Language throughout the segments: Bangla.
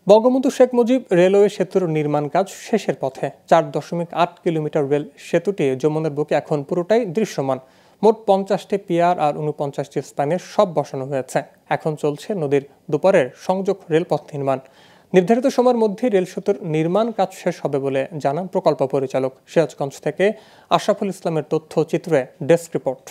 বঙ্গবন্ধু শেখ মুজিব রেলওয়ে সেতুর নির্মাণ কাজ শেষের পথে। 4.8 কিলোমিটার রেল সেতুটি যমুনার বুকে এখন পুরোটাই দৃশ্যমান। মোট 50টি পিয়ার আর 49টি স্প্যানের সব বসানো হয়েছে। এখন চলছে নদীর দুপারের সংযোগ রেলপথ নির্মাণ। নির্ধারিত সময়ের মধ্যে রেল সেতুর নির্মাণ কাজ শেষ হবে বলে জানান প্রকল্প পরিচালক। সিরাজগঞ্জ থেকে আশরাফুল ইসলামের তথ্যচিত্রে ডেস্ক রিপোর্ট।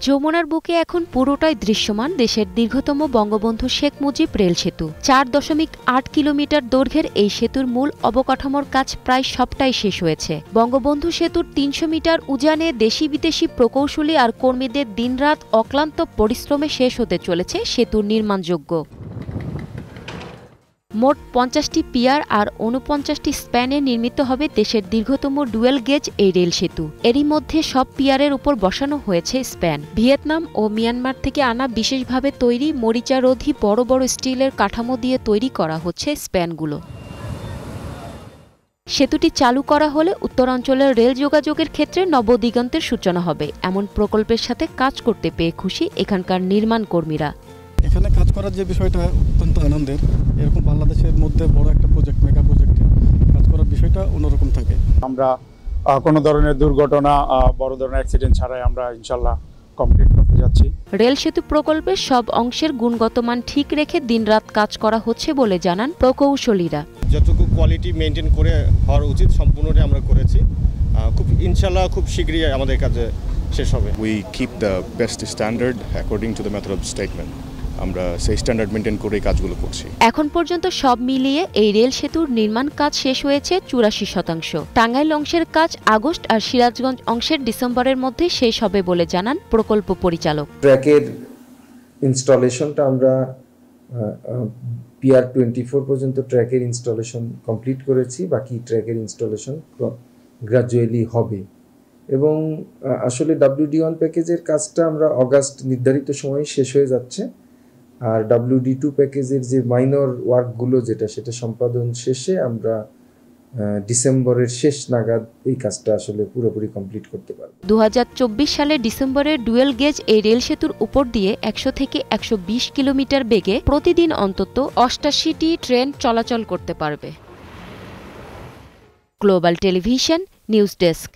যমুনার বুকে এখন পুরোটাই দৃশ্যমান দেশের দীর্ঘতম বঙ্গবন্ধু শেখ মুজিব রেল সেতু। 4.8 কিলোমিটার দৈর্ঘ্যের এই সেতুর মূল অবকাঠামোর কাজ প্রায় সবটাই শেষ হয়েছে। বঙ্গবন্ধু সেতুর 300 মিটার উজানে দেশি বিদেশি প্রকৌশলী আর কর্মীদের দিনরাত অক্লান্ত পরিশ্রমে শেষ হতে চলেছে সেতুর নির্মাণযোগ্য। মোট 50টি পিয়ার আর 49টি স্প্যানে নির্মিত হবে দেশের দীর্ঘতম ডুয়েল গেজ এই রেল সেতু। এরই মধ্যে সব পিয়ারের উপর বসানো হয়েছে স্প্যান। ভিয়েতনাম ও মিয়ানমার থেকে আনা বিশেষভাবে তৈরি মরিচারোধী বড় বড় স্টিলের কাঠামো দিয়ে তৈরি করা হচ্ছে স্প্যানগুলো। সেতুটি চালু করা হলে উত্তরাঞ্চলের রেল যোগাযোগের ক্ষেত্রে নবদিগন্তের সূচনা হবে। এমন প্রকল্পের সাথে কাজ করতে পেয়ে খুশি এখানকার নির্মাণ কর্মীরা। এখানে কাজ করার যে বিষয়টা অত্যন্ত আনন্দের। এরকম বাংলাদেশের মধ্যে বড় একটা প্রজেক্ট, মেগা প্রজেক্টে কাজ করার বিষয়টা অন্যরকম থাকে। আমরা কোনো ধরনের দুর্ঘটনা, বড় ধরনের অ্যাক্সিডেন্ট ছাড়াই আমরা ইনশাল্লাহ কমপ্লিট করতে যাচ্ছি। রেল সেতু প্রকল্পের সব অংশের গুণগত মান ঠিক রেখে দিনরাত কাজ করা হচ্ছে বলে জানান প্রকৌশলীরা। যতটুকু কোয়ালিটি মেনটেন করে হওয়ার উচিত সম্পূর্ণটাই আমরা করেছি। খুব ইনশাল্লাহ খুব শীঘ্রই আমাদের কাজে শেষ হবে। We keep the best standard according to the method of statement. আমরা সেই স্ট্যান্ডার্ড মেনটেন করে কাজগুলো করছি। এখন পর্যন্ত সব মিলিয়ে এই রেল সেতুর নির্মাণ কাজ শেষ হয়েছে 84%। টাঙ্গাইল অংশের কাজ আগস্ট আর সিরাজগঞ্জ অংশের ডিসেম্বরের মধ্যে শেষ হবে বলে জানান প্রকল্প পরিচালক। ট্র্যাকের ইনস্টলেশনটা আমরা পিআর 24 পর্যন্ত ট্র্যাকের ইনস্টলেশন কমপ্লিট করেছি। বাকি ট্র্যাকের ইনস্টলেশন গ্রাজুয়ালি হবে এবং আসলে WD1 প্যাকেজের কাজটা আমরা অগাস্ট নির্ধারিত সময়ে শেষ হয়ে যাচ্ছে। আর WD2 প্যাকেজের যে মাইনর ওয়ার্কগুলো সেটা সম্পাদন শেষে আমরা ডিসেম্বরের শেষ নাগাদ এই কাজটা আসলে পুরোপুরি কমপ্লিট করতে পারব। 2024 সালের ডিসেম্বরে ডুয়েল গেজ এই রেল সেতুর উপর দিয়ে 100 থেকে 120 কিলোমিটার বেগে প্রতিদিন অন্তত 88টি ট্রেন চলাচল করতে পারবে। Global television news desk.